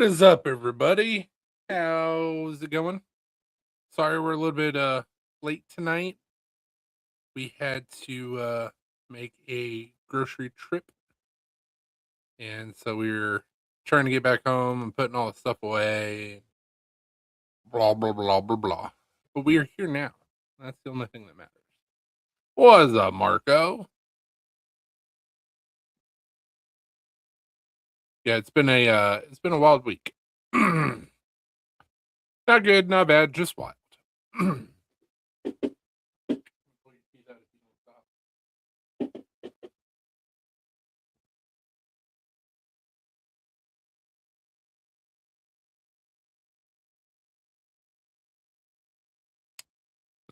is up, everybody? How's it going? Sorry we're a little bit late tonight. We had to make a grocery trip, and so we were trying to get back home and putting all the stuff away. Blah blah blah blah blah. But we are here now. That's the only thing that matters. What's up, Marco? Yeah, it's been a wild week. Not good, not bad, just wild.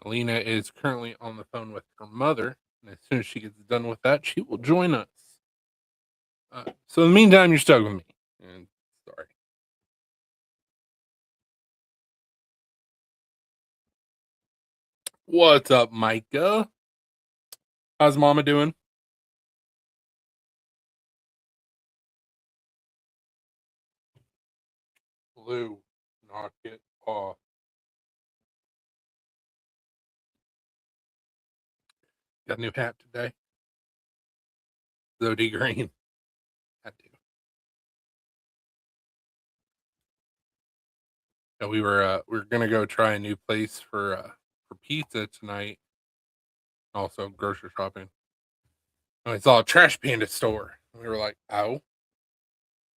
Alina is currently on the phone with her mother, and as soon as she gets done with that, she will join us. So in the meantime, you're stuck with me. And sorry. What's up, Micah? How's Mama doing? Blue, knock it off. Got a new hat today. Zodi green. Had to. So we were gonna go try a new place for pizza tonight. Also grocery shopping. And we saw a Trash Panda store. We were like, oh.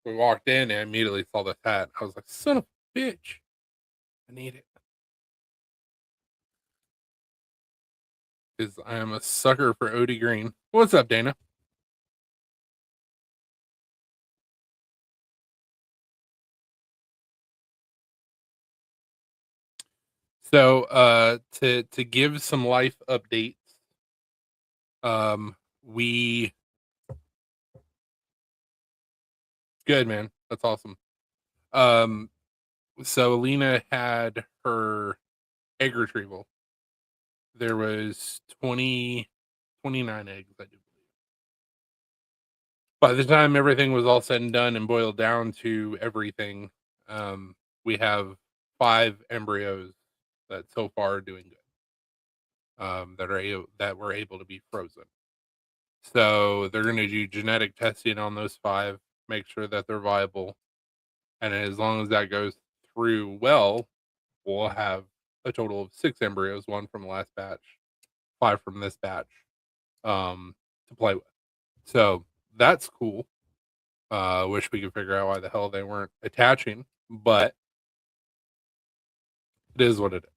We walked in and immediately saw this hat. I was like, son of a bitch. I need it. Because I am a sucker for OD Green. What's up, Dana? So to give some life updates, we good, man. That's awesome. So Alina had her egg retrieval. There was 29 eggs, I do believe. By the time everything was all said and done and boiled down to everything, we have 5 embryos that so far are doing good. That were able to be frozen. So they're going to do genetic testing on those 5, make sure that they're viable, and as long as that goes through well, we'll have a total of 6 embryos, 1 from the last batch, 5 from this batch, to play with. So that's cool. Wish we could figure out why the hell they weren't attaching, but it is what it is.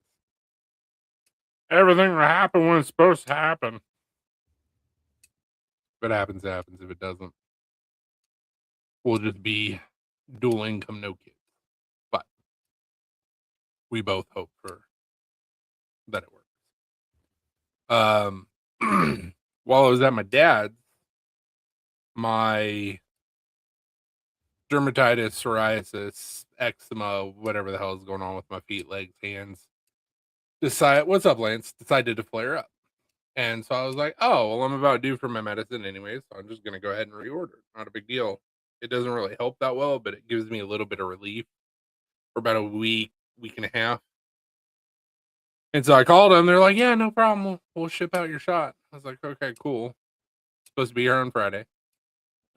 Everything will happen when it's supposed to happen. If it happens, it happens. If it doesn't, we'll just be dual income, no kids. But we both hope for that it works. While I was at my dad's, my dermatitis, psoriasis, eczema, whatever the hell is going on with my feet, legs, hands, what's up, Lance? Decided to flare up. And so I was like, oh, well, I'm about due for my medicine anyway, so I'm just going to go ahead and reorder. Not a big deal. It doesn't really help that well, but it gives me a little bit of relief for about a week and a half. And so I called them. They're like, yeah, no problem. We'll ship out your shot. I was like, okay, cool. It's supposed to be here on Friday.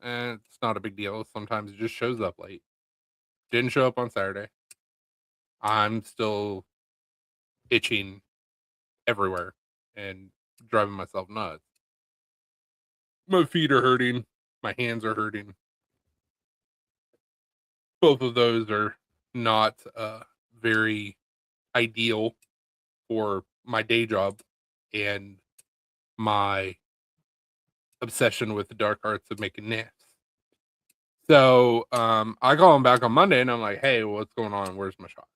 And it's not a big deal. Sometimes it just shows up late. Didn't show up on Saturday. I'm still itching everywhere and driving myself nuts. My feet are hurting. My hands are hurting. Both of those are not very ideal for my day job and my obsession with the dark arts of making nets. So I call them back on Monday and I'm like, hey, what's going on? Where's my shot?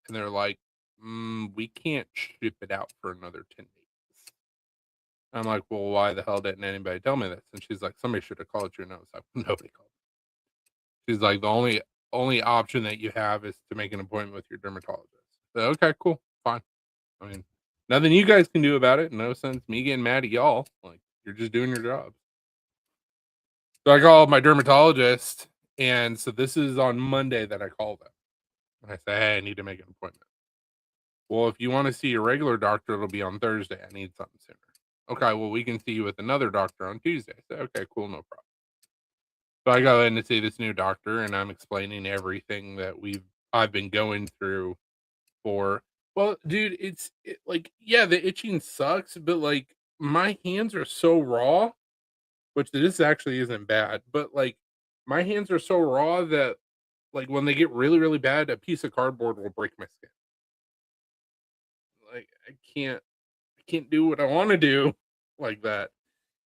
And they're like, we can't ship it out for another 10 days. I'm like, well, why the hell didn't anybody tell me this? And she's like, somebody should have called you. And I was like, nobody called me. She's like, the only option that you have is to make an appointment with your dermatologist. So, okay, cool, fine. I mean, nothing you guys can do about it. No sense me getting mad at y'all. Like, you're just doing your job. So I called my dermatologist And so this is on Monday that I call them. And I say, "Hey, I need to make an appointment." "Well, if you wanna see your regular doctor, it'll be on Thursday. I need something sooner." "Okay, well, we can see you with another doctor on Tuesday." I say, "Okay, cool, no problem." So I go in to see this new doctor, and I'm explaining everything that I've been going through for well, dude, like, yeah, the itching sucks, but, like, my hands are so raw, which this actually isn't bad, but, like, my hands are so raw that, like, when they get really, really bad, a piece of cardboard will break my skin. Like, I can't do what I wanna do like that.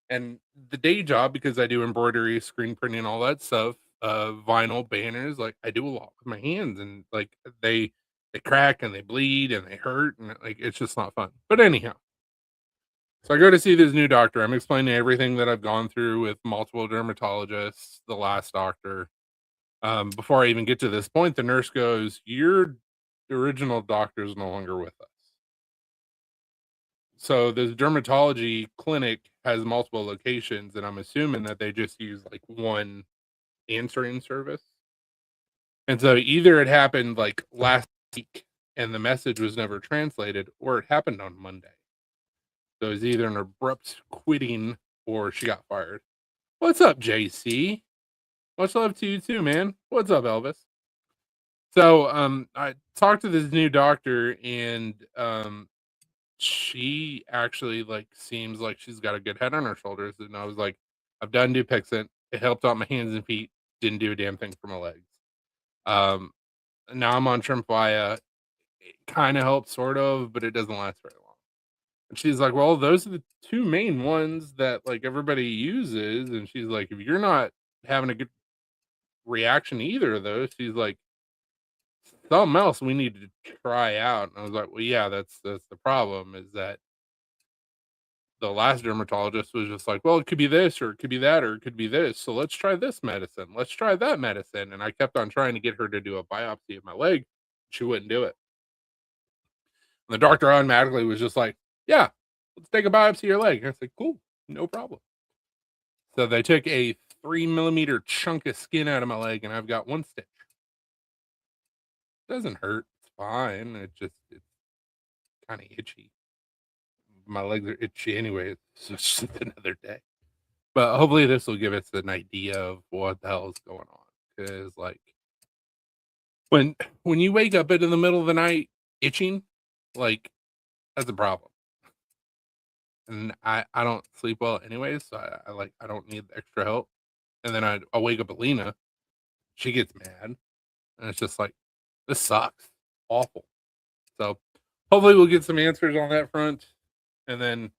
And the day job, because I do embroidery, screen printing, all that stuff, vinyl banners, like, I do a lot with my hands and, like, they crack and they bleed and they hurt and, like, it's just not fun. But anyhow, so I go to see this new doctor. I'm explaining everything that I've gone through with multiple dermatologists, the last doctor. Before I even get to this point, the nurse goes, "Your original doctor is no longer with us." So this dermatology clinic has multiple locations, and I'm assuming that they just use like one answering service. And so either it happened like last week and the message was never translated, or it happened on Monday. So it was either an abrupt quitting or she got fired. What's up, JC? Much love to you too, man. What's up, Elvis? So I talked to this new doctor and she actually, like, seems like she's got a good head on her shoulders, and I was like, "I've done Dupixent. It helped out my hands and feet. Didn't do a damn thing for my legs. Um, Now I'm on Tremfya. It kinda helps, sort of, but it doesn't last very long." And she's like, "Well, those are the 2 main ones that, like, everybody uses," and she's like, "If you're not having a good reaction to either of those," she's like, "something else we need to try out." And I was like, "Well, yeah, that's the problem is that the last dermatologist was just like, "Well, it could be this, or it could be that, or it could be this. So let's try this medicine. Let's try that medicine." And I kept on trying to get her to do a biopsy of my leg. She wouldn't do it. And the doctor automatically was just like, "Yeah, let's take a biopsy of your leg." And I said, "Cool, no problem." So they took a 3 millimeter chunk of skin out of my leg, and I've got one stitch. Doesn't hurt. It's fine. It's kind of itchy. My legs are itchy anyway. It's just another day. But hopefully this will give us an idea of what the hell is going on. Because like when when you wake up in the middle of the night itching, like that's a problem. And I don't sleep well anyways, so I don't need the extra help. And then I wake up at Lena, she gets mad, and it's just like this sucks, awful. So hopefully we'll get some answers on that front, and then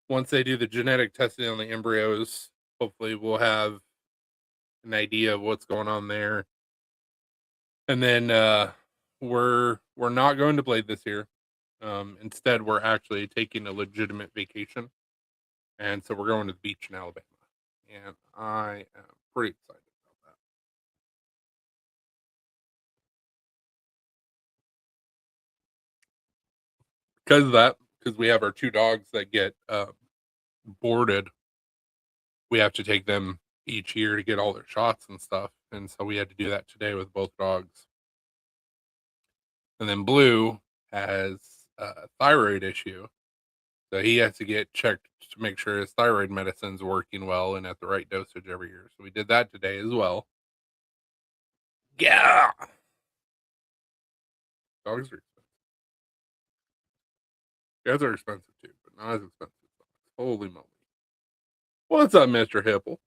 once they do the genetic testing on the embryos, hopefully we'll have an idea of what's going on there. And then we're not going to Blade this year. Instead, we're actually taking a legitimate vacation, and so we're going to the beach in Alabama, and I am pretty excited about that because of that. Because we have our 2 dogs that get boarded, we have to take them each year to get all their shots and stuff, and so we had to do that today with both dogs. And then Blue has a thyroid issue, so he has to get checked to make sure his thyroid medicine's working well and at the right dosage every year. So we did that today as well. Yeah. Dogs are expensive. Cats are expensive too, but not as expensive as dogs. Holy moly. What's up, Mr. Hipple?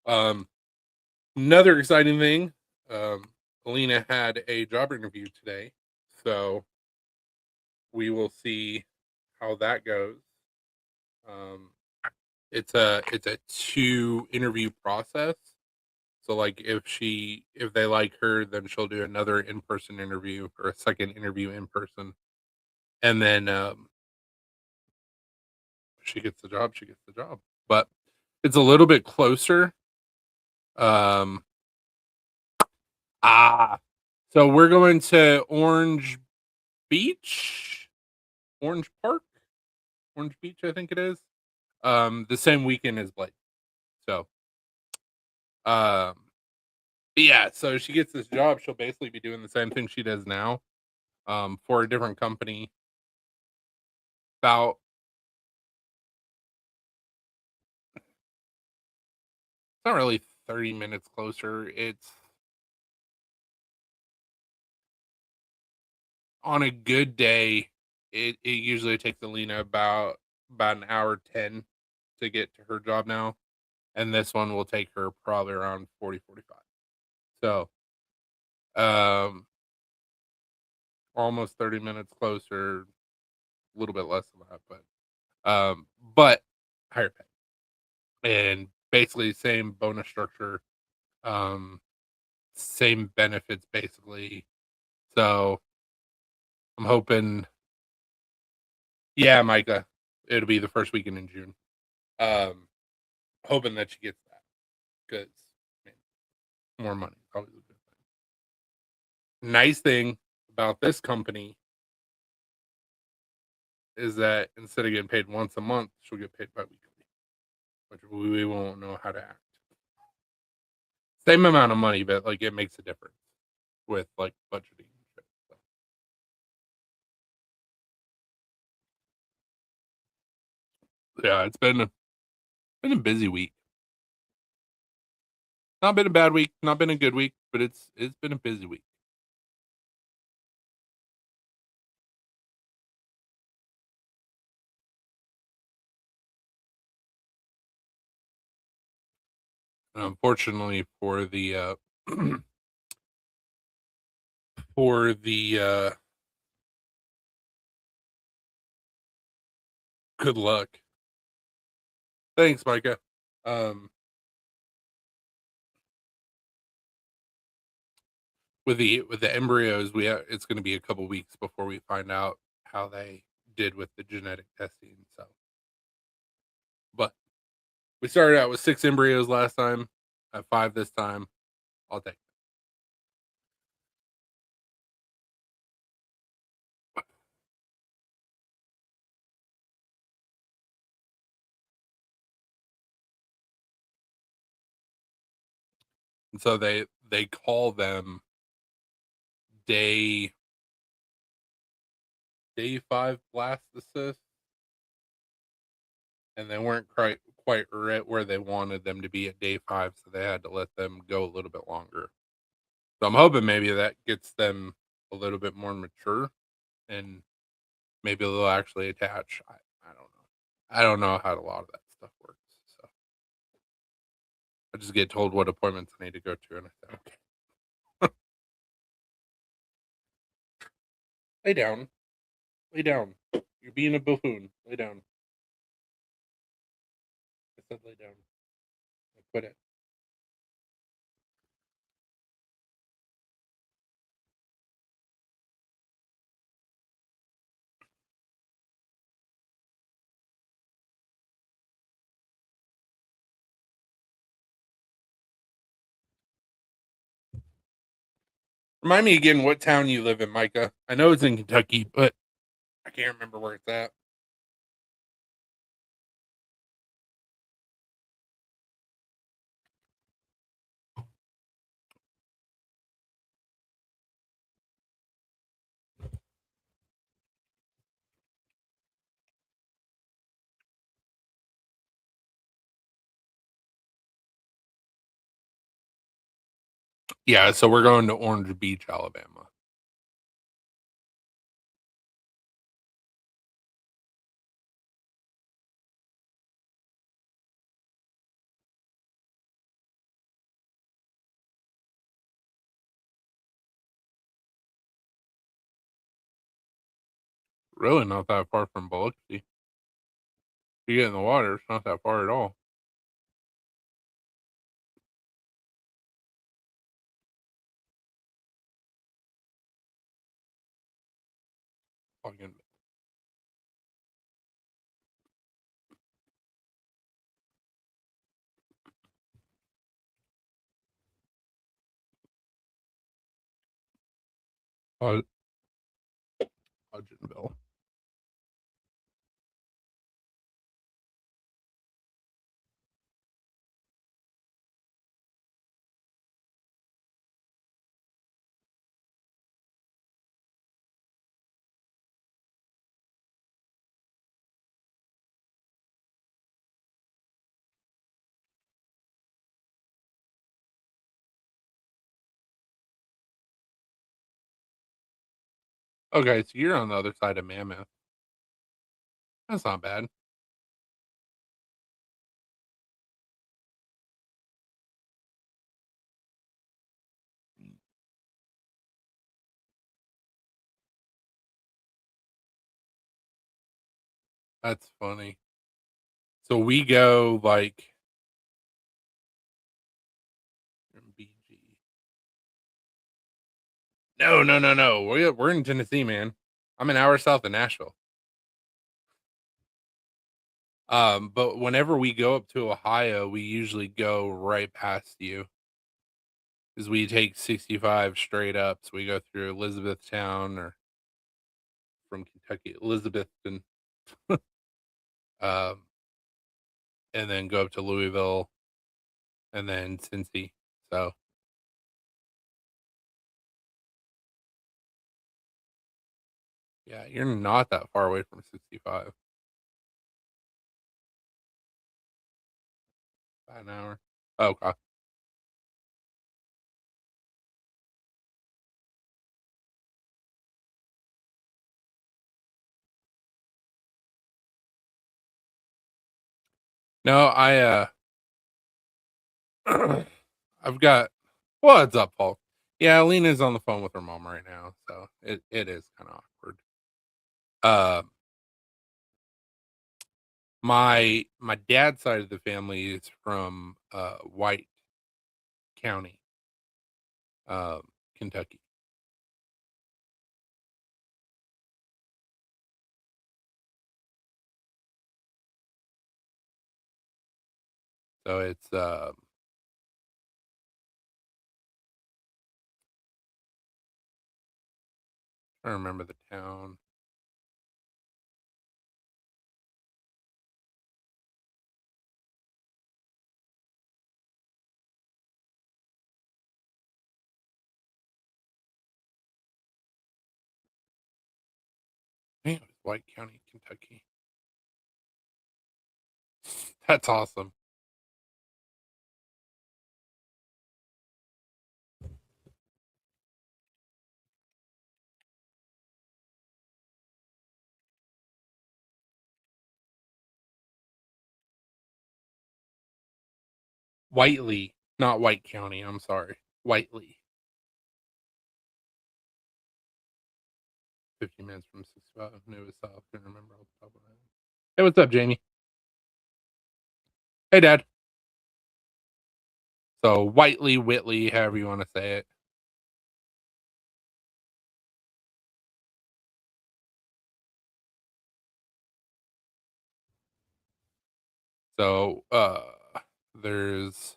Um, Another exciting thing. Alina had a job interview today, so we will see how that goes. Um, it's a 2 interview process. So like if they like her, then she'll do another in-person interview or a second interview in person. And then she gets the job, she gets the job. But it's a little bit closer. Um ah so we're going to Orange Beach, Orange Park. Orange Beach, I think it is. The same weekend as Blake. So, um, but yeah, so she gets this job. She'll basically be doing the same thing she does now, for a different company. About it's not really 30 minutes closer. It's on a good day. It usually takes Alina about an hour 10 to get to her job now, and this one will take her probably around 40-45. So, um, almost 30 minutes closer, a little bit less than that, but higher pay and basically same bonus structure, um, same benefits basically. So I'm hoping, yeah, Micah, it'll be the first weekend in June. Um, hoping that she gets that because more money is always a good thing. Nice thing about this company is that instead of getting paid once a month, she'll get paid bi-weekly, which we won't know how to act. Same amount of money, but like it makes a difference with like budgeting and shit. So, yeah, been a busy week. Not been a bad week, not been a good week, but it's been a busy week. And unfortunately for the good luck. Thanks, Micah. Um, with the embryos, it's going to be a couple weeks before we find out how they did with the genetic testing. So, but we started out with 6 embryos last time. I have 5 this time. I'll take it. And so they call them day day 5 blastocysts, and they weren't quite right where they wanted them to be at day 5, so they had to let them go a little bit longer. So I'm hoping maybe that gets them a little bit more mature, and maybe they'll actually attach. I don't know. I don't know how a lot of that stuff works. So I just get told what appointments I need to go to, and I say, okay, lay down, lay down. You're being a buffoon. Lay down. I said lay down. I quit it. Remind me again what town you live in, Micah. I know it's in Kentucky, but I can't remember where it's at. Yeah, so we're going to Orange Beach, Alabama. Really not that far from Biloxi. You get in the water, it's not that far at all. Fucking Hud- Hudgenville. Okay, so you're on the other side of Mammoth. That's not bad. That's funny. So we go like BG. No, no, no, no. We're in Tennessee, man. I'm an hour south of Nashville. But whenever we go up to Ohio, we usually go right past you because we take 65 straight up. So we go through Elizabethtown or from Kentucky, Elizabethton, um, and then go up to Louisville and then Cincy. So yeah, you're not that far away from 65. About an hour. Okay. No, I've got what's up, Paul? Yeah, Lena's on the phone with her mom right now, so it is kind of awkward. Uh, my dad's side of the family is from White County, Kentucky. So it's I don't remember the town. I think it was White County, Kentucky. That's awesome. Whiteley, not White County. I'm sorry, Whiteley. 15 minutes from 65. Knew it was south. Couldn't remember off the top of my head. Hey, what's up, Jamie? Hey, Dad. So Whiteley, Whitley, however you want to say it. So there's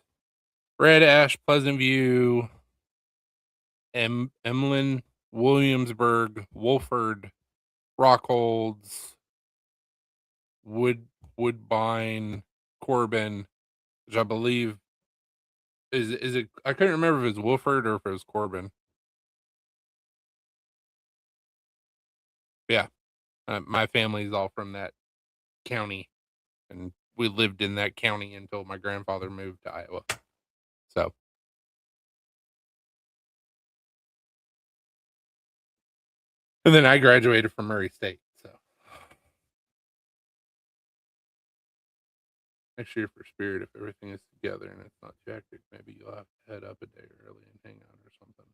Red Ash, Pleasant View, Emlyn, Williamsburg, Wolford, Rockholds, Wood Woodbine, Corbin, which I believe is it. I couldn't remember if it was Wolford or if it was Corbin. Yeah, my family's all from that county, and we lived in that county until my grandfather moved to Iowa. So, and then I graduated from Murray State. So, next year for Spirit, if everything is together and it's not too hectic, maybe you'll have to head up a day early and hang out or something.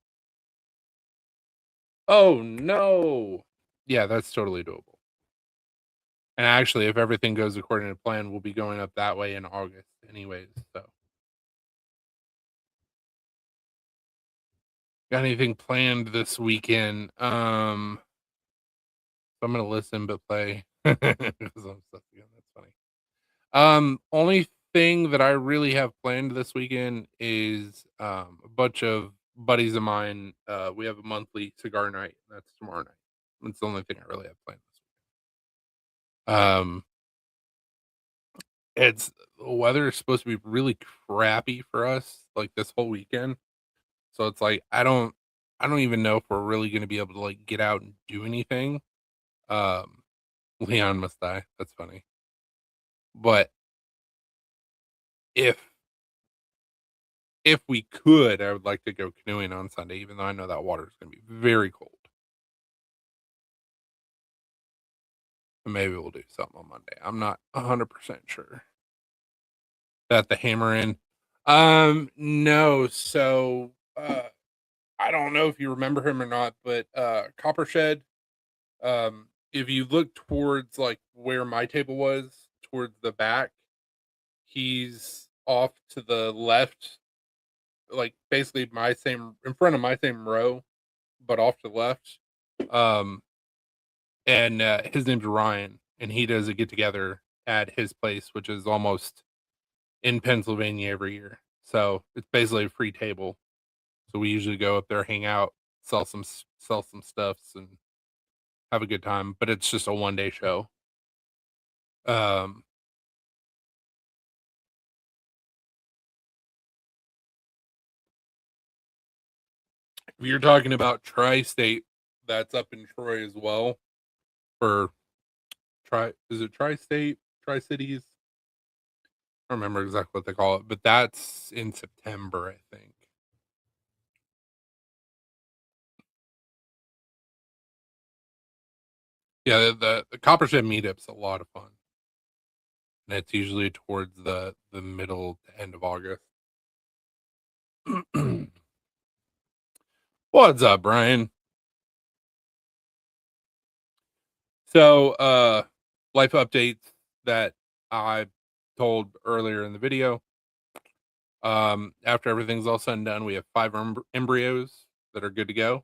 Oh no! Yeah, that's totally doable. And actually, if everything goes according to plan, we'll be going up that way in August, anyways. So, got anything planned this weekend? I'm gonna listen but play because I'm stuck again. That's funny. Only thing that I really have planned this weekend is a bunch of buddies of mine. We have a monthly cigar night. That's tomorrow night. That's the only thing I really have planned this week. It's the weather is supposed to be really crappy for us like this whole weekend. So it's like I don't even know if we're really gonna be able to like get out and do anything. Um Leon must die. That's funny. But if if we could, I would like to go canoeing on Sunday, even though I know that water is gonna be very cold. and maybe we'll do something on Monday. I'm not 100% sure. That the hammer in. No. So, I don't know if you remember him or not, but Coppershed. If you look towards like where my table was, towards the back, he's off to the left, like basically my same in front of my same row, but off to the left. Um, and his name's Ryan, and he does a get together at his place, which is almost in Pennsylvania every year. So it's basically a free table. So we usually go up there, hang out, sell some stuffs, and have a good time. But it's just a 1 day show. Um, if you're talking about Tri-State, that's up in Troy as well. For is it Tri-State, Tri-Cities? I don't remember exactly what they call it, but that's in September, I think. Yeah, the Coppershed meetup's a lot of fun, and it's usually towards the middle to end of August. What's up, Brian? So, life updates that I told earlier in the video. After everything's all said and done, we have 5 embryos that are good to go.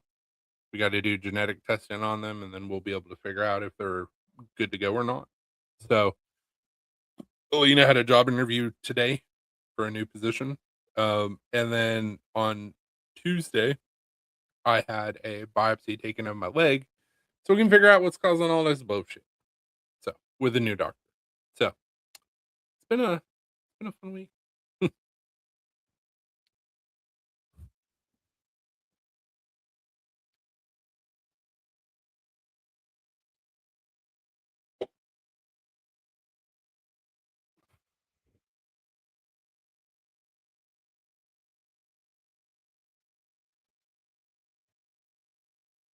We got to do genetic testing on them, and then we'll be able to figure out if they're good to go or not. So, Alina had a job interview today for a new position. And then on Tuesday, I had a biopsy taken of my leg so we can figure out what's causing all this bullshit. So, with a new doctor. So, it's been a fun week.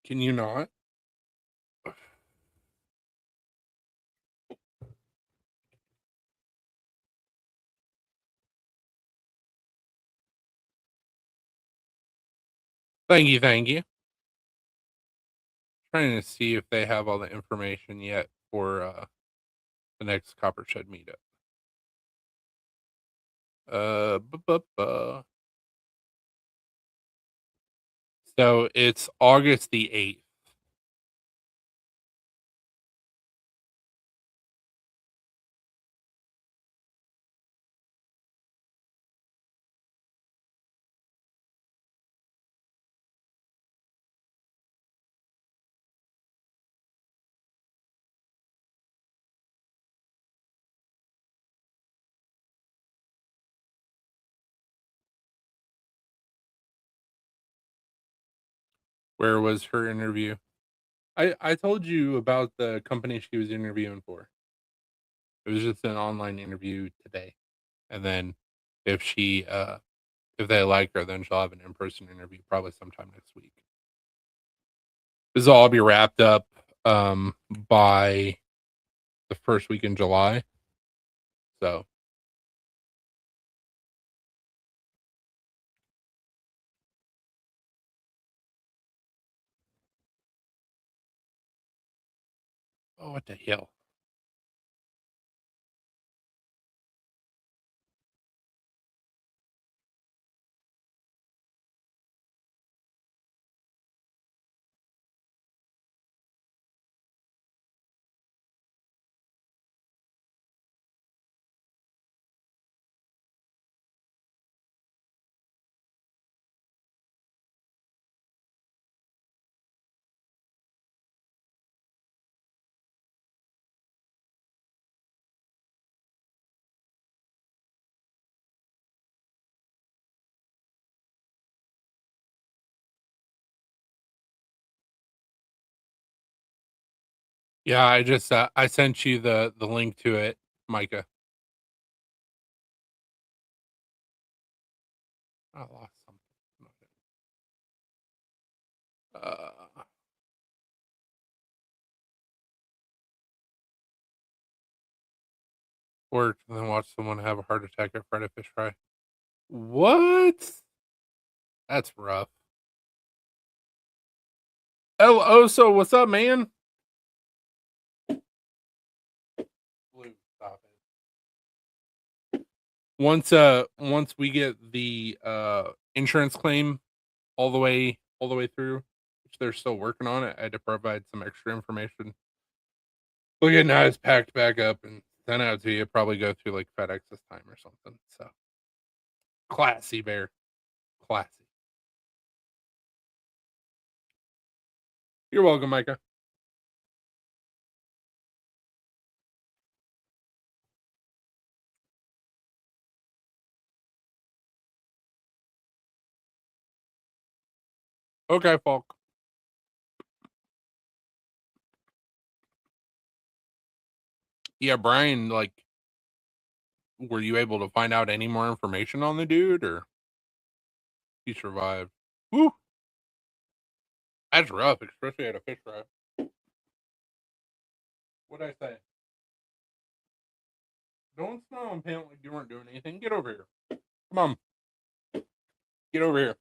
Can you not? Thank you, thank you. Trying to see if they have all the information yet for the next Coppershed meetup. Bu So it's August the 8th. Where was her interview? I told you about the company she was interviewing for. It was just an online interview today. And then if she if they like her, then she'll have an in-person interview probably sometime next week. This will all be wrapped up by the first week in July. So oh, what the hell? Yeah, I just I sent you the link to it, Micah. I lost something. Uh, work and then watch someone have a heart attack at Friday Fish Fry. What? That's rough. El Oso, what's up, man? Blue, stop it. Once we get the insurance claim all the way through, which they're still working on it, I had to provide some extra information. We'll get now it's packed back up and sent out to you. Probably go through like FedEx this time or something. So classy bear. Classy. You're welcome, Micah. Okay, Falk. Yeah, Brian, like, were you able to find out any more information on the dude or he survived? Woo! That's rough, especially at a fish fry. What'd I say? Don't smile and pant like you weren't doing anything. Get over here. Come on. Get over here.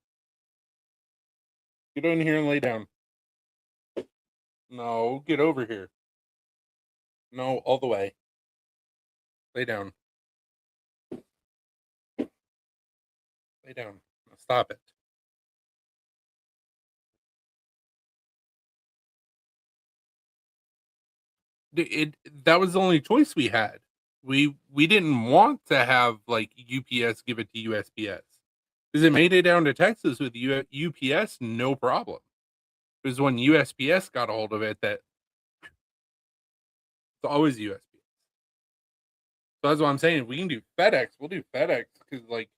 Get in here and lay down. No, get over here. No, all the way. Lay down. Lay down. Stop it. That was the only choice we had. We didn't want to have like UPS give it to USPS because it made it down to Texas with UPS, no problem. It was when USPS got a hold of it that it's always USPS. So that's what I'm saying. We can do FedEx. We'll do FedEx because like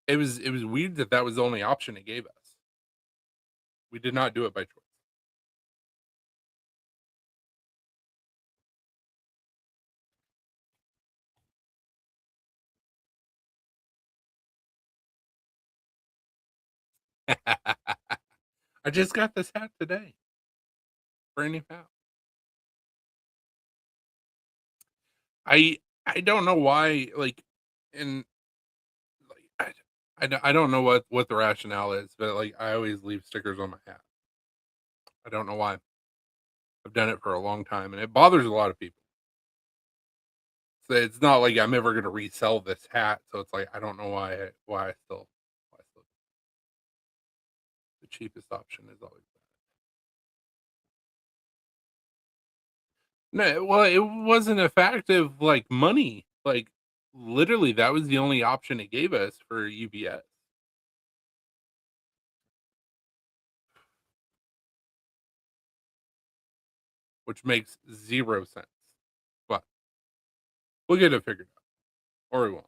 it was weird that was the only option it gave us. We did not do it by choice. I just got this hat today. Brand new hat. I don't know why, like, and like I don't know what the rationale is, but like I always leave stickers on my hat. I don't know why. I've done it for a long time, and it bothers a lot of people. So it's not like I'm ever gonna resell this hat. So it's like I don't know why I still the cheapest option is always no. Well, it wasn't a fact of like money. Like literally, that was the only option it gave us for UPS, which makes 0 sense. But we'll get it figured out, or we won't.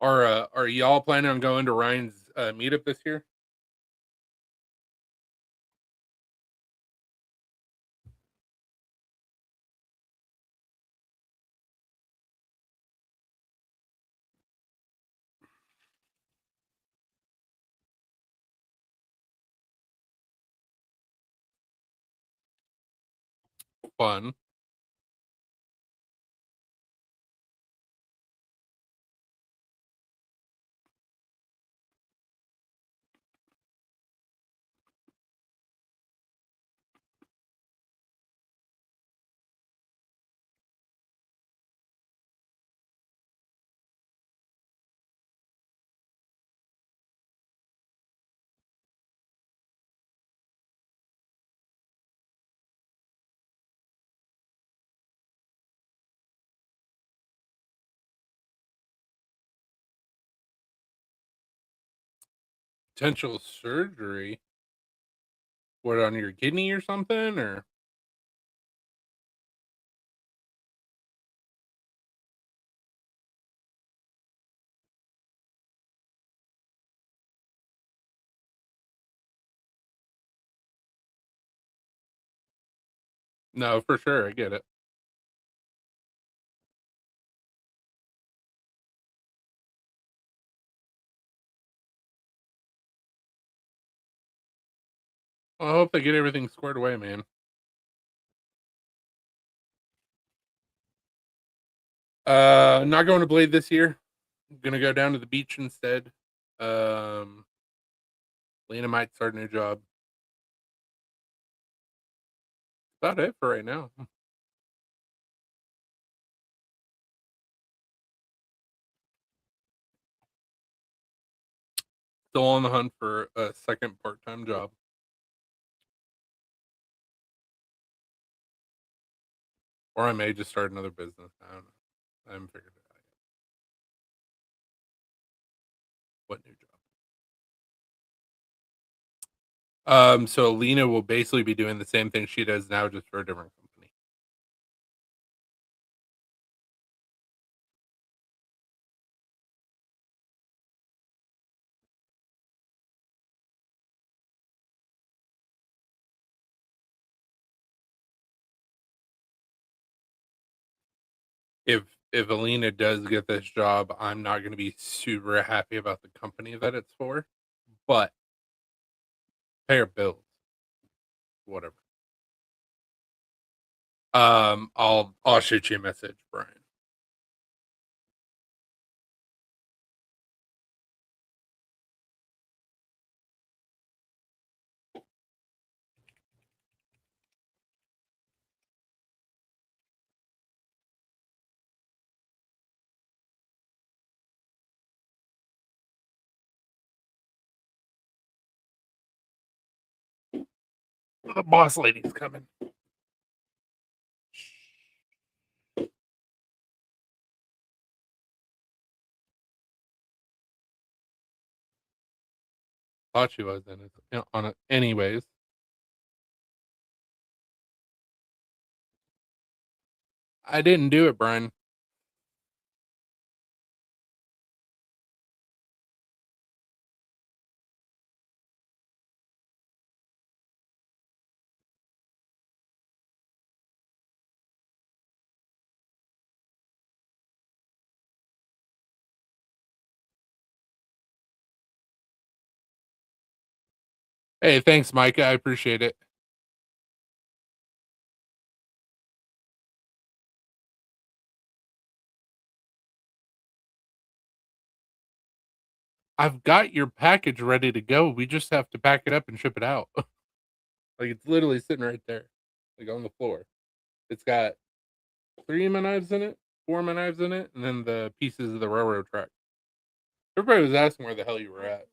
Are y'all planning on going to Ryan's meetup this year? Fun. Potential surgery. What on your kidney or something? Or no, for sure, I get it. Well, I hope they get everything squared away, man. Not going to Blade this year. I'm gonna go down to the beach instead. Um, Lena might start a new job. About it for right now. Still on the hunt for a second part-time job. Or I may just start another business. I don't know. I haven't figured it out yet. What new job? So Lena will basically be doing the same thing she does now, just for a different company. If if Alina does get this job, I'm not going to be super happy about the company that it's for, but pay her bills, whatever. I'll shoot you a message, Brian. The boss lady's coming. Thought she was in it. On it, anyways. I didn't do it, Brian. Hey, thanks, Micah. I appreciate it. I've got your package ready to go. We just have to pack it up and ship it out. Like it's literally sitting right there, like on the floor. It's got 3 of my knives in it, 4 of my knives in it, and then the pieces of the railroad track. Everybody was asking where the hell you were at.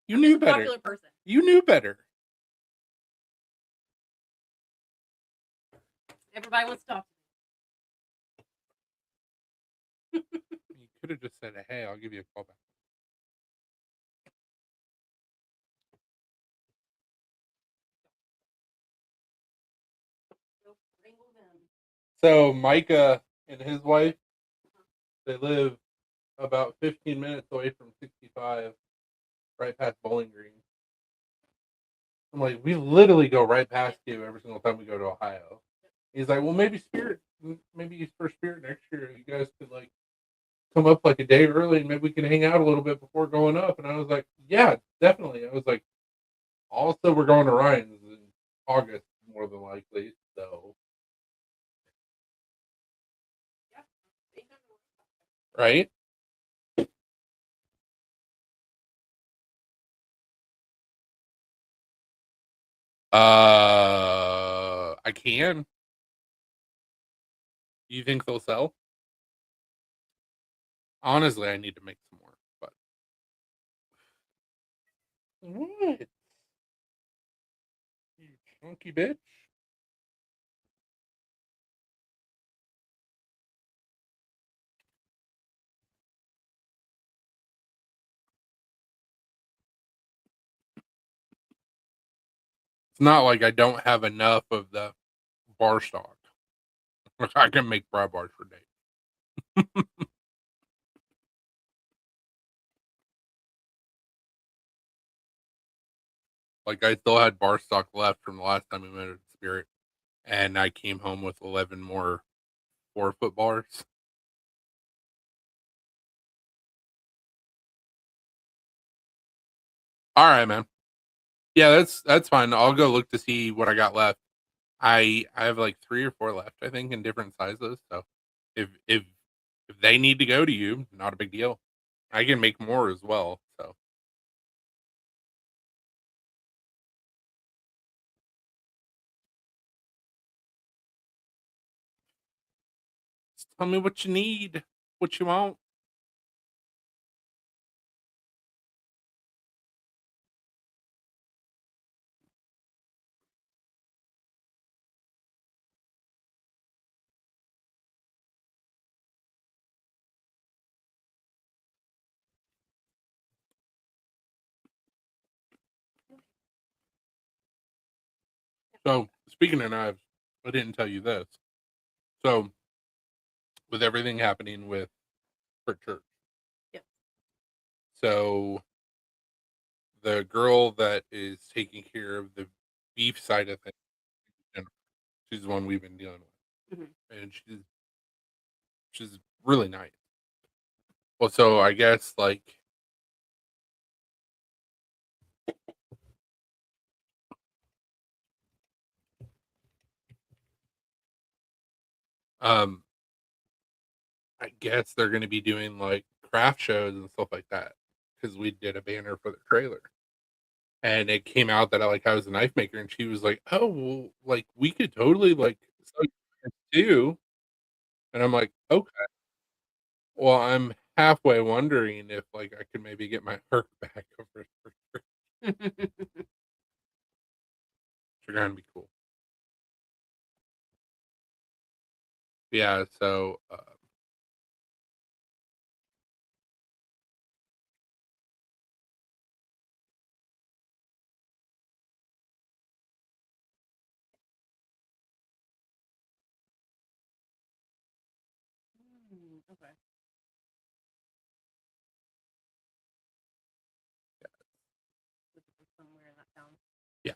You knew better. Popular person. You knew better. Everybody wants to talk. You could have just said, "Hey, I'll give you a call back." So Micah and his wife, they live about 15 minutes away from 65, right past Bowling Green. I'm like, we literally go right past you every single time we go to Ohio. He's like, well, maybe for Spirit next year, you guys could like come up like a day early and maybe we can hang out a little bit before going up. And I was like, yeah, definitely. I was like, also, we're going to Ryan's in August, more than likely. So, right? I can. You think they'll sell? Honestly, I need to make some more. But what? You chunky bitch. It's not like I don't have enough of the bar stock. I can make fry bars for days. Like I still had bar stock left from the last time we met at Spirit, and I came home with 11 more 4-foot bars. All right, man. Yeah, that's fine. I'll go look to see what I got left. I have like 3 or 4 left, I think, in different sizes. So if they need to go to you, not a big deal. I can make more as well. So just tell me what you need, what you want. So speaking of knives, I didn't tell you this. So with everything happening with for church, Yeah. so the girl that is taking care of the beef side of things, Jennifer, she's the one we've been dealing with, and she's really nice. Well, so I guess like um I guess they're going to be doing like craft shows and stuff like that because we did a banner for the trailer. And it came out that I was a knife maker, and she was like, "Oh, well, like we could totally like sell you knives too." And I'm like, "Okay." Well, I'm halfway wondering if like I could maybe get my work back over for trying to be cool. Yeah, so Okay. Somewhere in that town. yeah,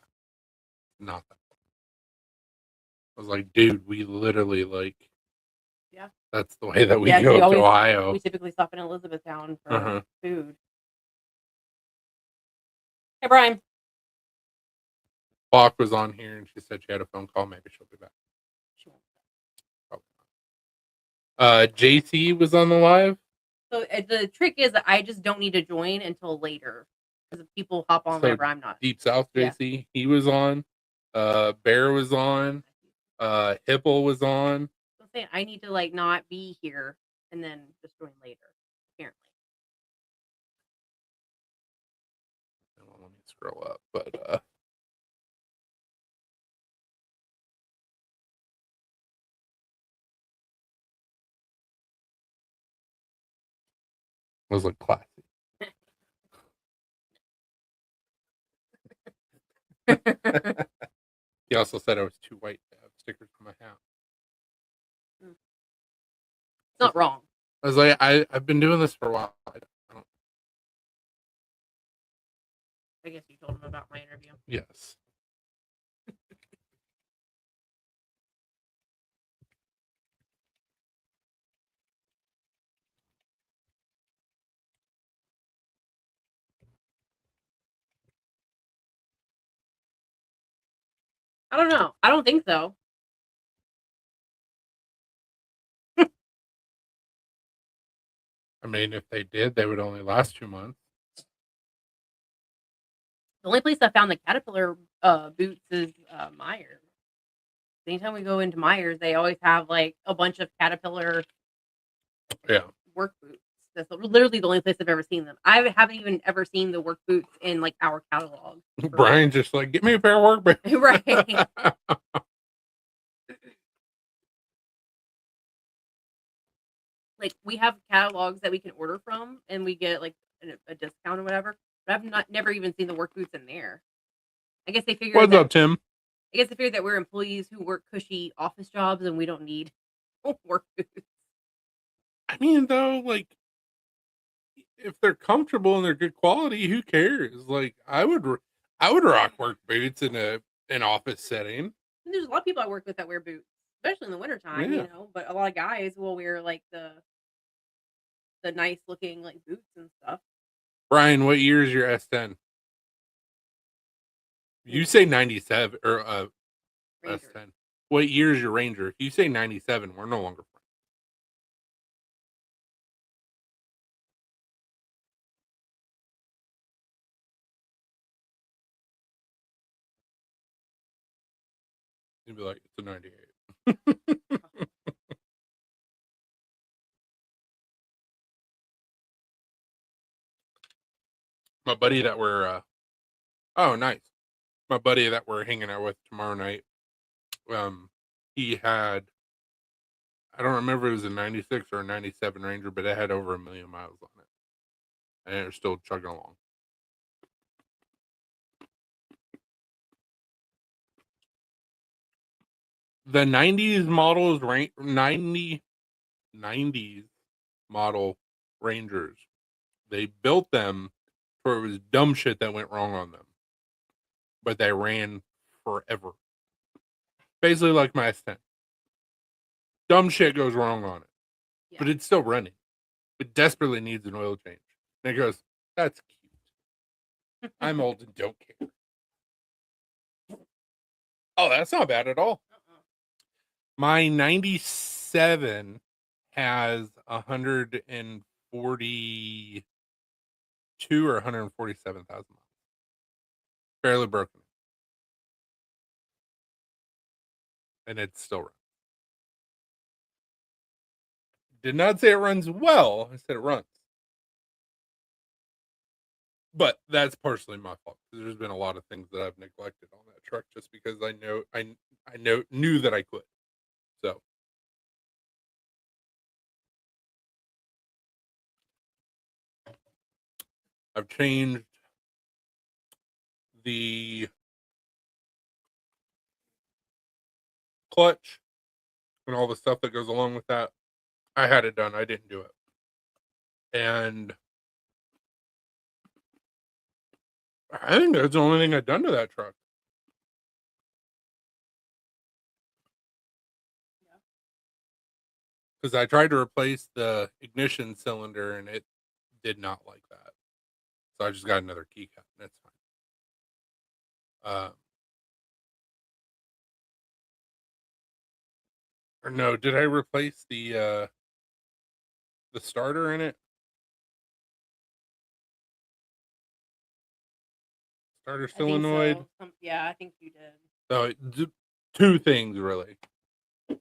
not that. I was like, dude, we literally like Yeah. that's the way that we Yeah, go up to Ohio. we typically stop in Elizabethtown for Uh-huh. food. Hey, Brian. Block was on here, and she said she had a phone call. Maybe she'll be back. She won't. Probably not. JC was on the live. So the trick is that I just don't need to join until later because people hop on So whenever I'm not. Deep South Yeah. JC, he was on. Bear was on. Hipple was on. So I'm saying I need to like not be here and then just join later. Apparently. Well, let me scroll up, but it was like classy. He also said I was too white to have stickers on my house. It's not wrong. I was like, I've been doing this for a while. I guess you told him about my interview. Yes. I don't know. I don't think so. I mean, if they did, they would only last 2 months. The only place I found the Caterpillar boots is Myers. Anytime we go into Myers, they always have like a bunch of Caterpillar work boots. That's literally the only place I've ever seen them. I haven't even ever seen the work boots in like our catalog. Brian's just like, get me a pair of work boots. Right. Like we have catalogs that we can order from, and we get like a discount or whatever. But I've never even seen the work boots in there. I guess they figured. What's up, Tim? I guess they figured that we're employees who work cushy office jobs, and we don't need work boots. I mean, though, like, if they're comfortable and they're good quality, who cares? Like, I would rock work boots in an office setting. And there's a lot of people I work with that wear boots, especially in the wintertime, Yeah. you know. But a lot of guys will wear like the nice looking like boots and stuff. Brian, what year is your S10? You say 97 or Ranger. S10. What year is your Ranger? If you say 97, we're no longer friends. You'd be like, it's a 98. My buddy that we're oh, nice. My buddy that we're hanging out with tomorrow night, he had, I don't remember if it was a 96 or a 97 Ranger, but it had over 1 million miles on it. And it was still chugging along. The 90s models, 90s model Rangers, they built them for it was dumb shit that went wrong on them. But they ran forever. Basically like my S10. Dumb shit goes wrong on it. Yeah. But it's still running. It desperately needs an oil change. And it goes, that's cute. I'm old and don't care. Oh, that's not bad at all. My 97 has 142 or 147,000 miles. Barely broken. And it still runs. Did not say it runs well. I said it runs. But that's partially my fault because there's been a lot of things that I've neglected on that truck just because I knew that I could. So I've changed the clutch and all the stuff that goes along with that. I had it done. I didn't do it. And I think that's the only thing I've done to that truck. Because I tried to replace the ignition cylinder and it did not like that. So I just got another key cut. That's fine. Or no, did I replace the starter in it? Starter solenoid? So. Yeah, I think you did. So two things really. I'm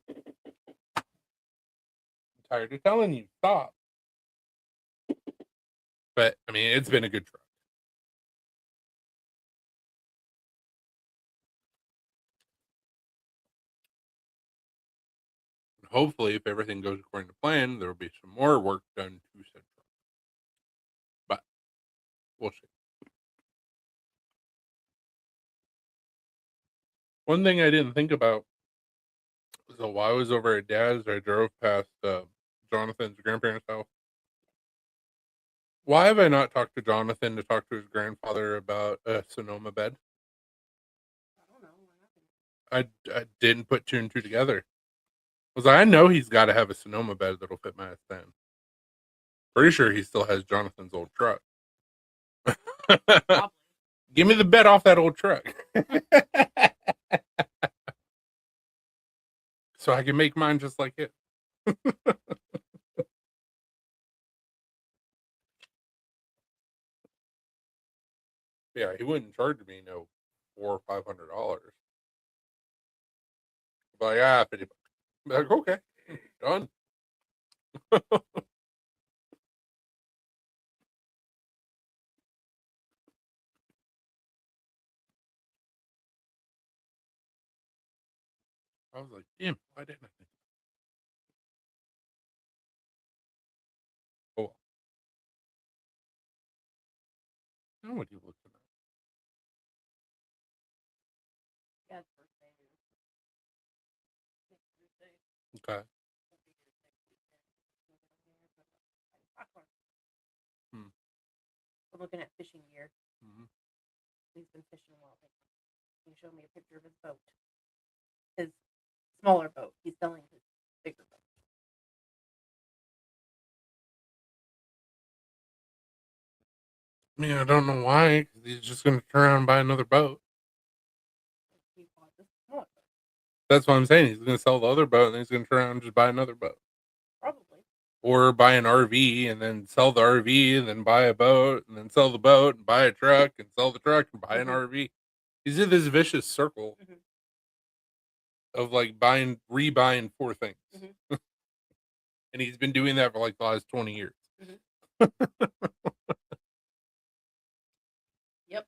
tired of telling you, stop. But I mean, it's been a good truck. Hopefully, if everything goes according to plan, there will be some more work done to said truck. But we'll see. One thing I didn't think about was while I was over at Dad's, I drove past Jonathan's grandparents' house. Why have I not talked to Jonathan to talk to his grandfather about a Sonoma bed? I don't know what happened. I didn't put two and two together. I was like, I know he's got to have a Sonoma bed that'll fit my S10. Pretty sure he still has Jonathan's old truck. Give me the bed off that old truck. So I can make mine just like it. Yeah, he wouldn't charge me no $400 or $500. But yeah, $50. Like, okay, done. I was like, damn, why didn't I think? Oh, I know what you looking at. Yeah, Okay. We're looking at fishing gear. Mm-hmm. He's been fishing a while. He showed me a picture of his boat. His smaller boat. He's selling his bigger boat. I mean, I don't know why. He's just going to turn around and buy another boat. That's what I'm saying. He's going to sell the other boat, and then he's going to turn around and just buy another boat. Probably. Or buy an RV and then sell the RV and then buy a boat and then sell the boat and buy a truck and sell the truck and buy an RV. He's in this vicious circle of like rebuying 4 things. And he's been doing that for like the last 20 years. Yep.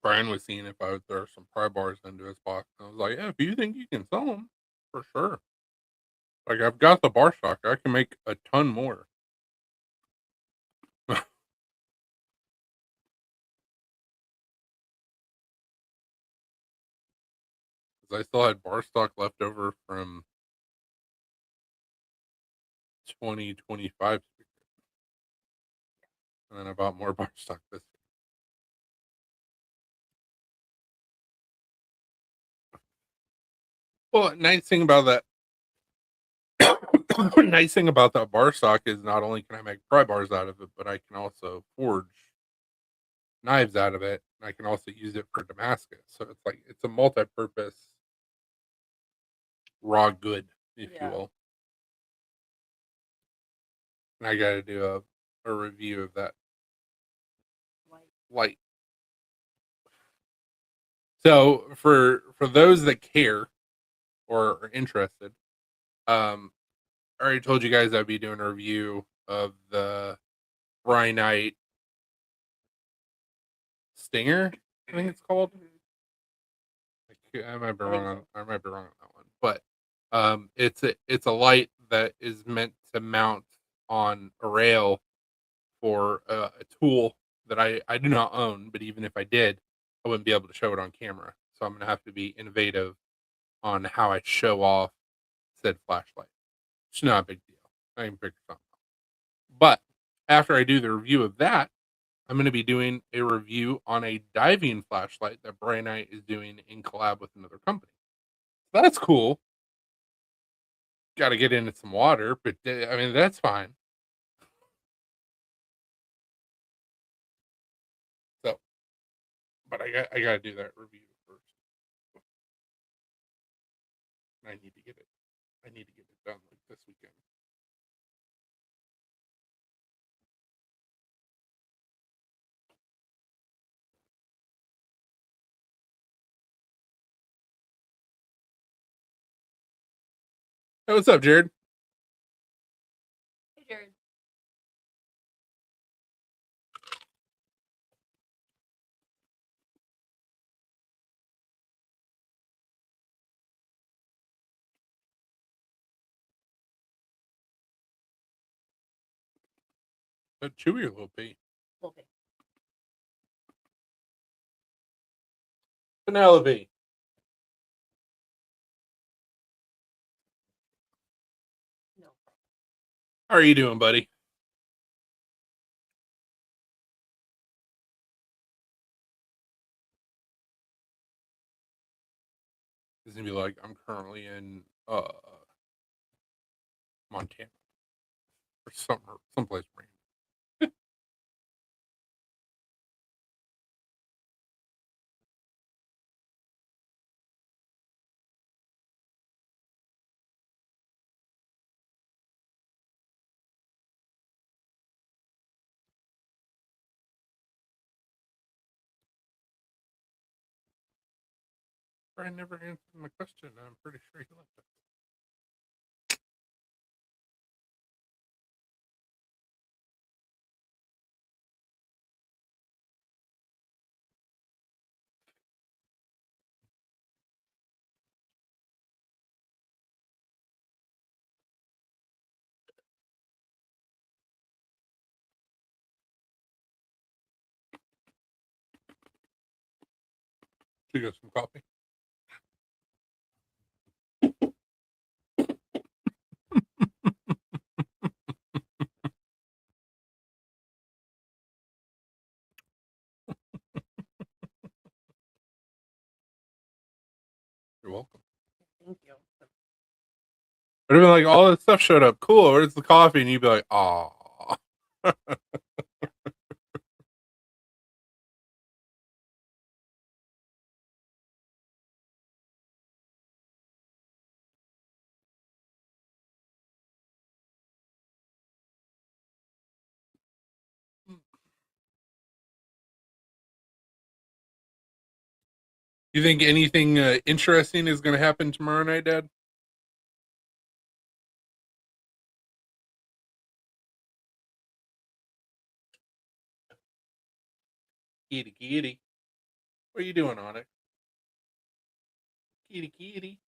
Brian was seeing if I would throw some pry bars into his box. I was like, yeah, if you think you can sell them, for sure. Like, I've got the bar stock. I can make a ton more. Because I still had bar stock left over from 2025. And then I bought more bar stock this year. Well, nice thing about that nice thing about that bar stock is not only can I make pry bars out of it, but I can also forge knives out of it. And I can also use it for Damascus. So it's like it's a multi-purpose raw good, if you will. And I got to do a review of that light. So for those that care or are interested, I already told you guys I'd be doing a review of the Rhinite Stinger, I think it's called. I might be wrong on that one, but it's a light that is meant to mount on a rail for a tool that I do not own, but even if I did, I wouldn't be able to show it on camera. So I'm gonna have to be innovative on how I show off said flashlight. It's not a big deal. I can figure something out. But after I do the review of that, I'm going to be doing a review on a diving flashlight that Brainite is doing in collab with another company. That's cool. Got to get into some water, but I mean that's fine. So, but I got to do that review first. I need to get it. I need to get it done like this weekend. Hey, what's up, Jared? Hey, Jared. Chewy or Little P? Little P. Penelope. No. How are you doing, buddy? He's gonna be like, I'm currently in Montana or someplace random. Brian never answered my question. I'm pretty sure he left it. You got some coffee? You're welcome. Thank you. I'd have been like, all this stuff showed up. Cool. Where's the coffee? And you'd be like, oh. You think anything interesting is going to happen tomorrow night, Dad? Kitty, kitty. What are you doing on it? Kitty, kitty.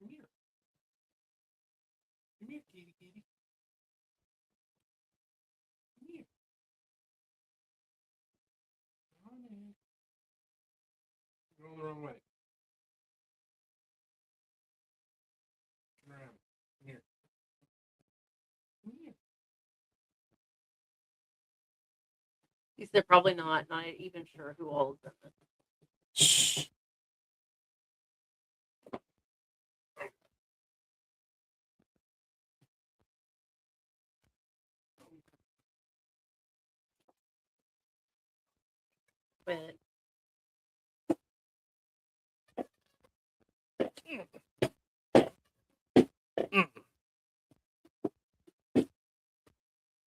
Come here. Come here, kitty, kitty. Come here. Come on in. You're going the wrong way. Turn around. Come here. Come here. They're probably not even sure who all of them is. Shh. But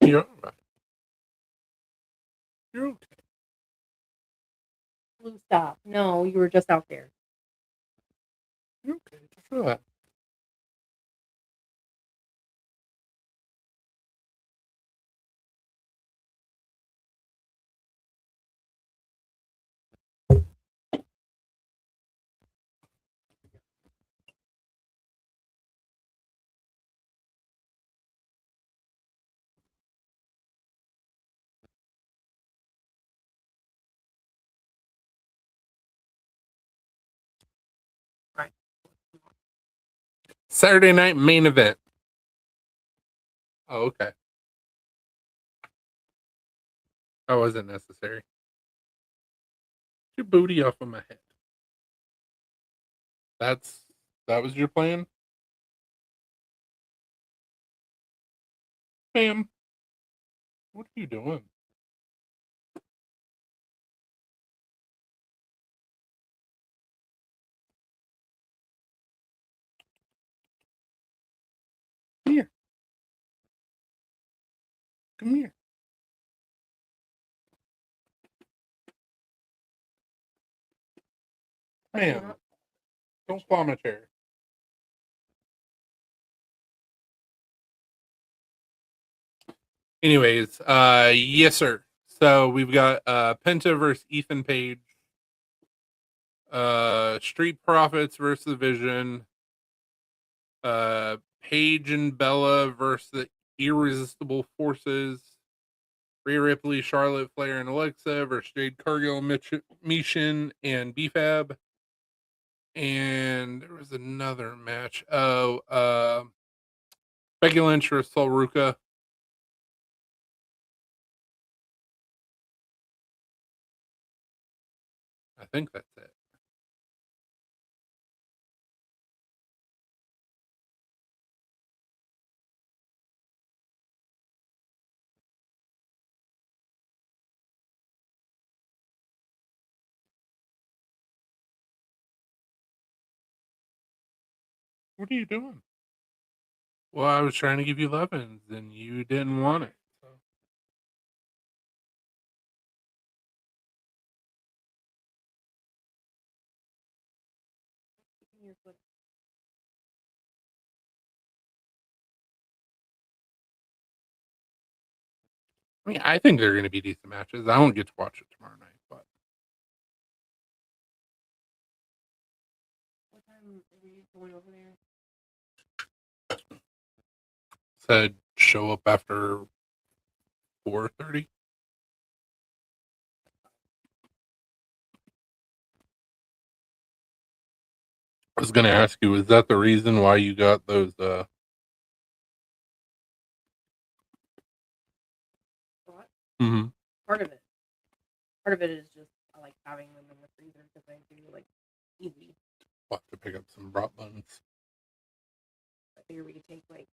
You're all right. You're okay. Blue, stop. No, you were just out there. You're okay. Just relax. Right. Saturday night main event. Oh, okay. That wasn't necessary. Get your booty off of my head. That was your plan? Ma'am, what are you doing? Come here. Come here. Ma'am, don't claw my chair. Anyways, yes, sir. So we've got Penta versus Ethan Page, Street Profits versus the Vision, Page and Bella versus the Irresistible Forces, Rhea Ripley, Charlotte Flair, and Alexa versus Jade Cargill, Mishin, and BFAB. And there was another match. Oh, Becky Lynch versus Sol Ruka. I think that's it. What are you doing? Well, I was trying to give you lemons and you didn't want it. So. I mean, I think they're going to be decent matches. I don't get to watch it tomorrow night, but What time are you going over there? said show up after 4:30. I was gonna ask you, is that the reason why you got those, What? Mhm. Part of it. Part of it is just I like having them in the freezer because they do like easy. I'll have to pick up some brat buns. I figure we could take like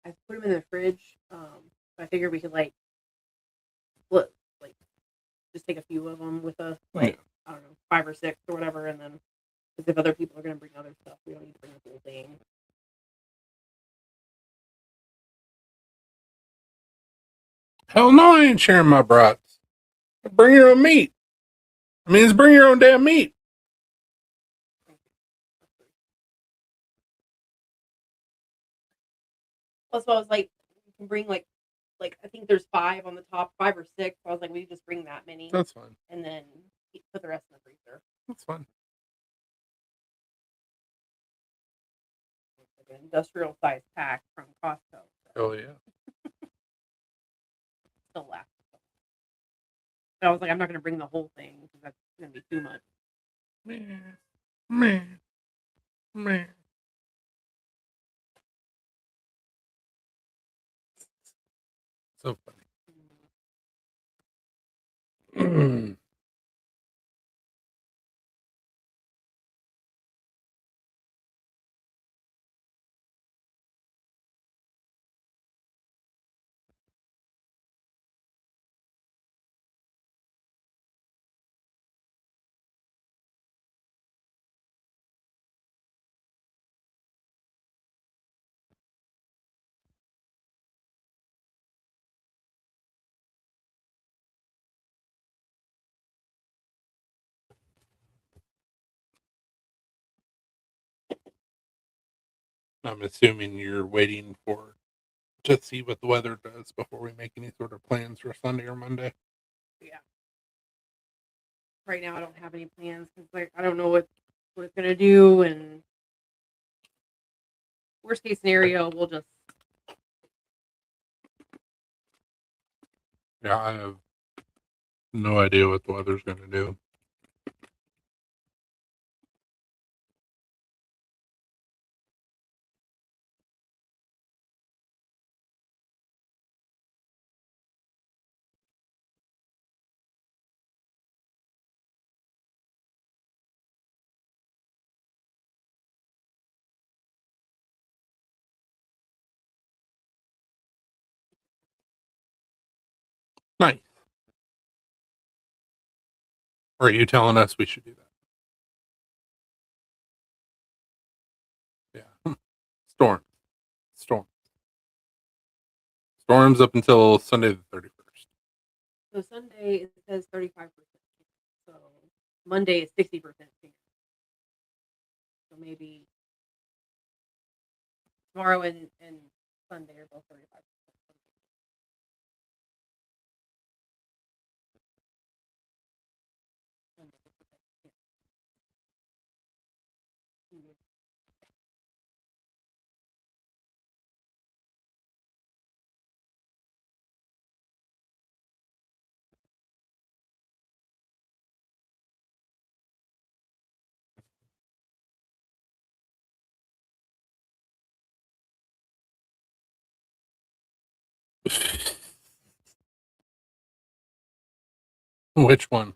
I put them in the fridge. I figure we could like split like just take a few of them with us, like Yeah. I don't know, 5 or 6 or whatever, and then because if other people are gonna bring other stuff, we don't need to bring the whole thing. Hell no, I ain't sharing my brats. Bring your own meat. I mean, bring your own damn meat. Plus, I was like, you can bring like I think there's 5 on the top, 5 or 6. So I was like, we just bring that many, That's fine. and then put the rest in the freezer. That's fine. Like an industrial size pack from Costco. So Hell yeah. still lasts. But I was like, I'm not gonna bring the whole thing because that's gonna be too much. Man. So funny. I'm assuming you're waiting to see what the weather does before we make any sort of plans for Sunday or Monday. Yeah. Right now, I don't have any plans because like I don't know what it's gonna do, and worst case scenario, we'll just Yeah, I have no idea what the weather's going to do. Nice. Or are you telling us we should do that? Yeah. Storm. Storm. Storms up until Sunday the 31st. so Sunday it says 35%. So Monday is 60% chance. So maybe tomorrow and Sunday are both 35%. Which one?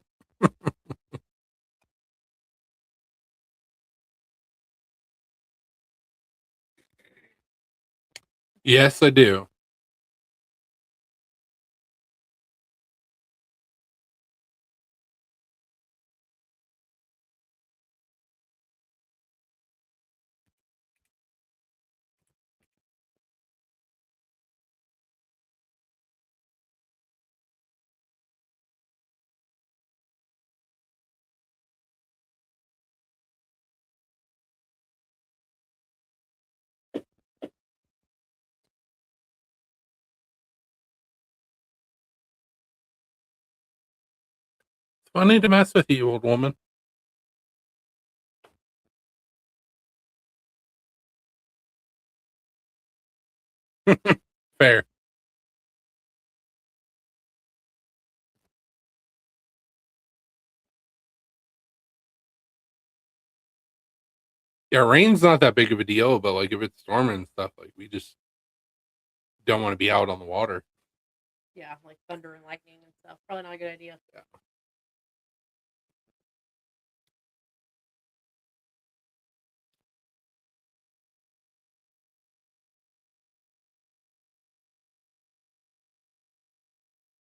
Yes, I do. It's funny to mess with you, old woman. Fair. Yeah, rain's not that big of a deal, but, like, if it's storming and stuff, like, we just don't wanna be out on the water. Yeah, like thunder and lightning and stuff. Probably not a good idea. Yeah. I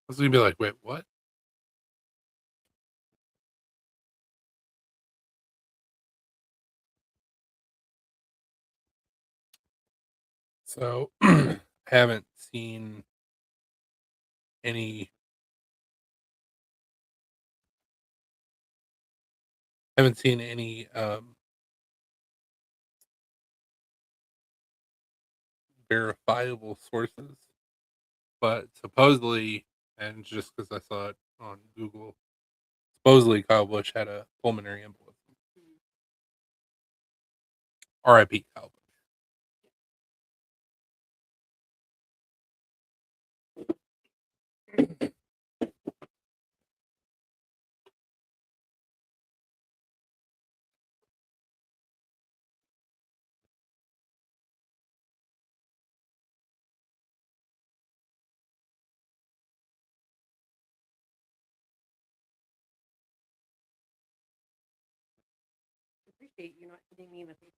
was gonna be like, "Wait, what?" So, haven't seen any haven't seen any, verifiable sources, but supposedly, and just because I saw it on Google, supposedly Kyle Busch had a pulmonary embolism. RIP Kyle Busch. Appreciate you not hitting me in the face.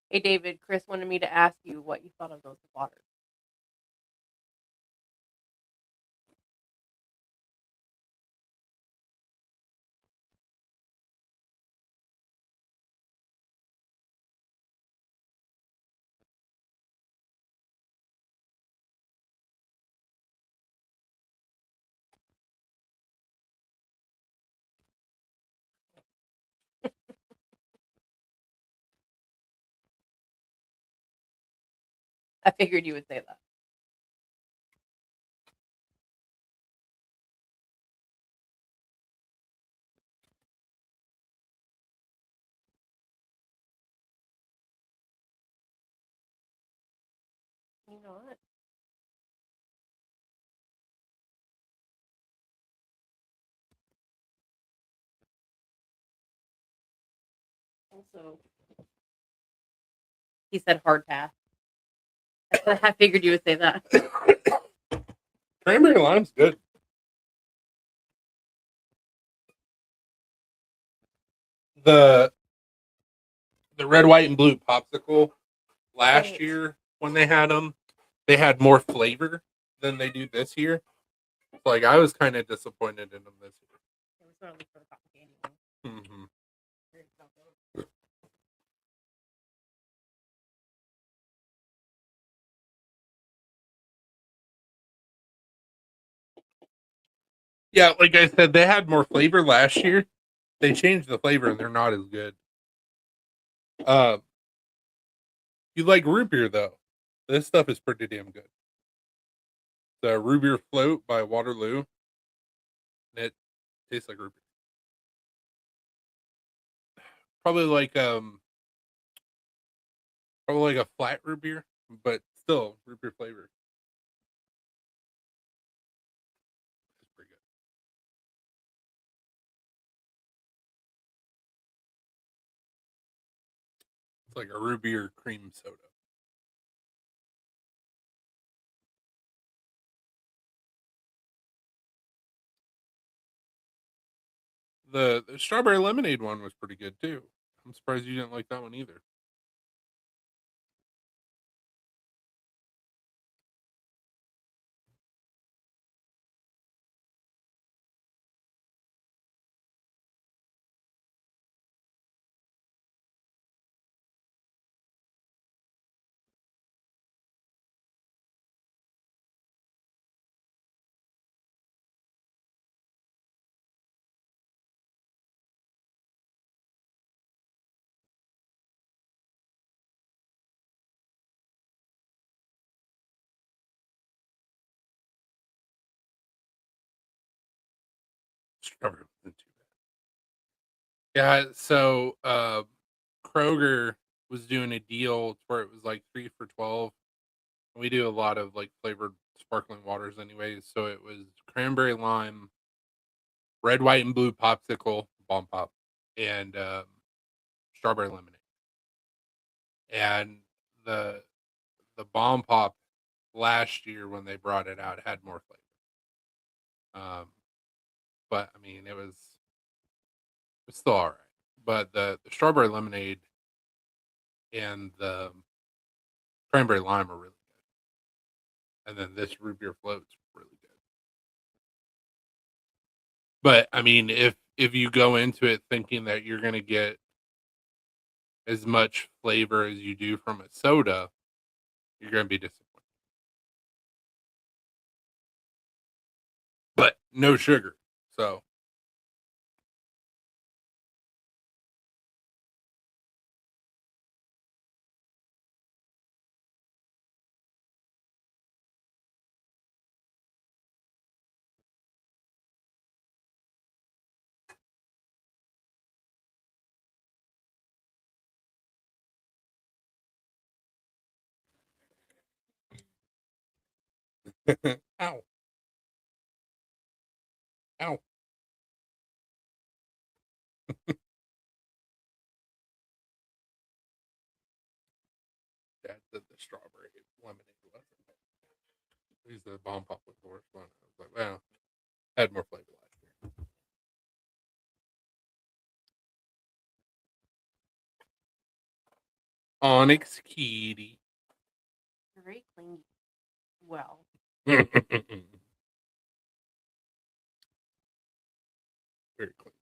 Hey, David, Chris wanted me to ask you what you thought of those waters. I figured you would say that. You know what? Also, he said hard pass. I figured you would say that. Cranberry lime's good. The red, white, and blue popsicle last Right. year when they had them, they had more flavor than they do this year. Like, I was kind of disappointed in them this year. It was sort of for the cotton candy one. Mhm. Very expensive. Yeah, like I said, they had more flavor last year. They changed the flavor and they're not as good. You like root beer though? This stuff is pretty damn good. The root beer float by Waterloo. It tastes like root beer. Probably like probably like a flat root beer, but still root beer flavor. It's pretty good. It's like a root beer cream soda. The strawberry lemonade one was pretty good too. I'm surprised you didn't like that one either. Strawberry wasn't too bad. Yeah, so Kroger was doing a deal where it was like 3 for 12. We do a lot of like flavored sparkling waters anyways. So it was cranberry lime, red, white, and blue popsicle, bomb pop, and strawberry lemonade. And the the bomb pop last year when they brought it out had more flavor. But I mean it's still all right. But the strawberry lemonade and the cranberry lime are really good. And then this root beer float's really good. But I mean, if you go into it thinking that you're gonna get as much flavor as you do from a soda, you're gonna be disappointed. But no sugar. So ow. Ow. Dad said the strawberry lemonade wasn't. He's the bomb pop was the worst one. I was like, well, had more flavor last year. Onyx Kitty. Very clean. Well, Very clean.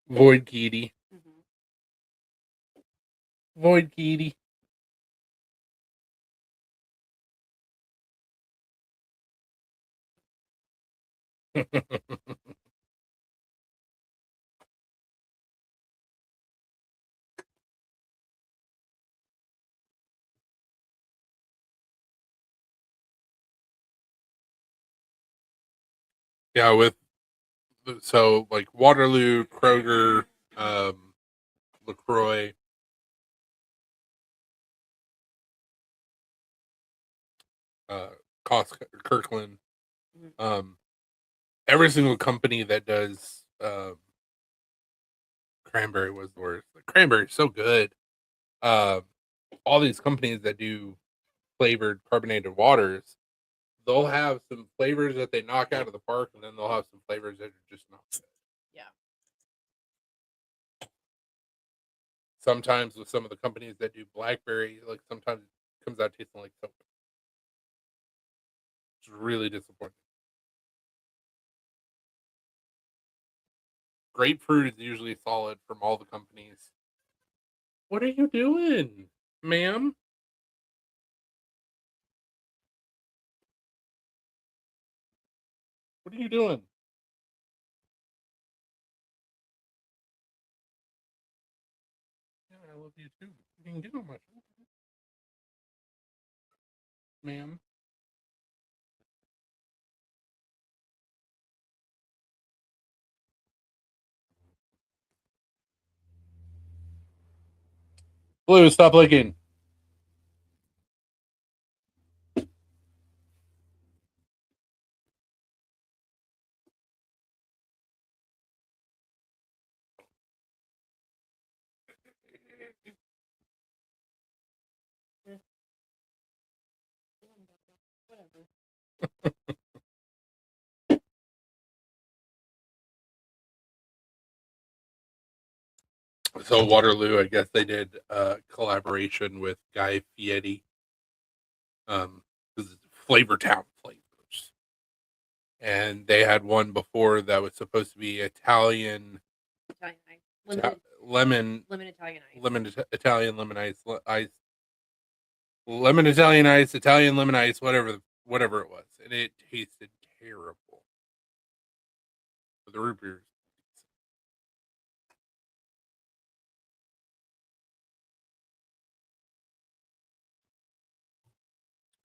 Void Kitty. mhm. Void Kitty. Yeah, with so like Waterloo, Kroger, LaCroix, Costco, Kirkland, Mhm. every single company that does cranberry was the worst. The cranberry is so good. Um, all these companies that do flavored carbonated waters, they'll have some flavors that they knock out of the park, and then they'll have some flavors that are just not good. Yeah. Sometimes with some of the companies that do blackberry, like sometimes it comes out tasting like soap. It's really disappointing. Grapefruit is usually solid from all the companies. What are you doing, ma'am? What are you doing? Yeah, I love you too. You can get on my shoulder, ma'am. Blue, stop licking. Whatever. So Waterloo, I guess they did a collaboration with Guy Fieri. This is Flavor Town flavors, and they had one before that was supposed to be Italian Italian ice. Limited, lemon Italian ice. Italian lemon ice, lemon Italian ice, Italian lemon ice, whatever it was, and it tasted terrible. But the root beer,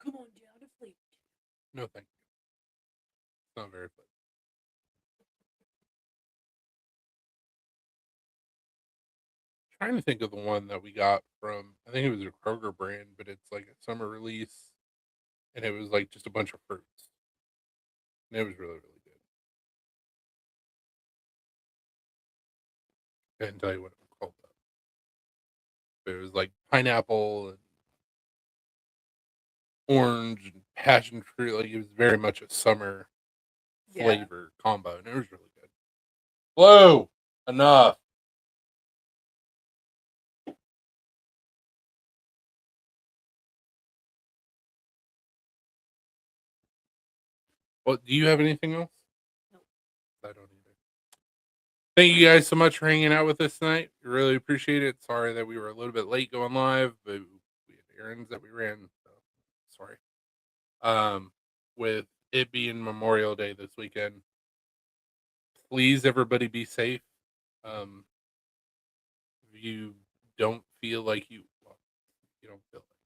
Come on down to Fleet. No, thank you. It's not very fun. Trying to think of the one that we got from, I think it was a Kroger brand, but it's like a summer release, and it was like just a bunch of fruits. And it was really, really good. I couldn't tell you what it was called though. But it was like pineapple and orange and passion fruit. Like it was very much a summer flavor combo, and it was really good. Whoa, enough. Well, do you have anything else? Nope. I don't either. Thank you guys so much for hanging out with us tonight. We really appreciate it. Sorry that we were a little bit late going live, but we had errands that we ran. So sorry. With it being Memorial Day this weekend, please everybody be safe. If you don't feel like you don't feel like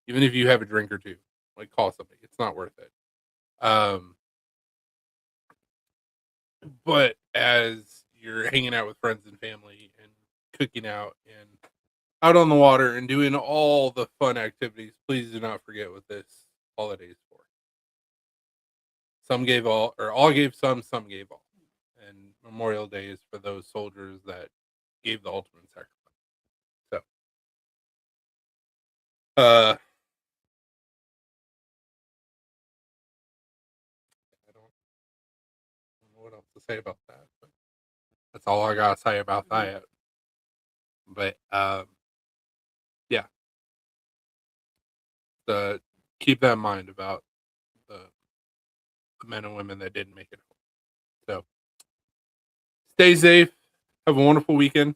it, even if you have a drink or two, like call somebody. It's not worth it. But as you're hanging out with friends and family and cooking out and out on the water and doing all the fun activities, please do not forget what this holiday is for. Some gave all, or all gave some gave all. And Memorial Day is for those soldiers that gave the ultimate sacrifice. So, I don't know what else to say about that, but that's all I gotta say about that. But yeah, keep that in mind about the men and women that didn't make it home. So stay safe. Have a wonderful weekend.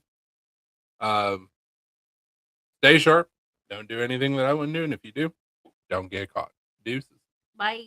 Stay sharp. Don't do anything that I wouldn't do, and if you do, don't get caught. Deuces. Bye.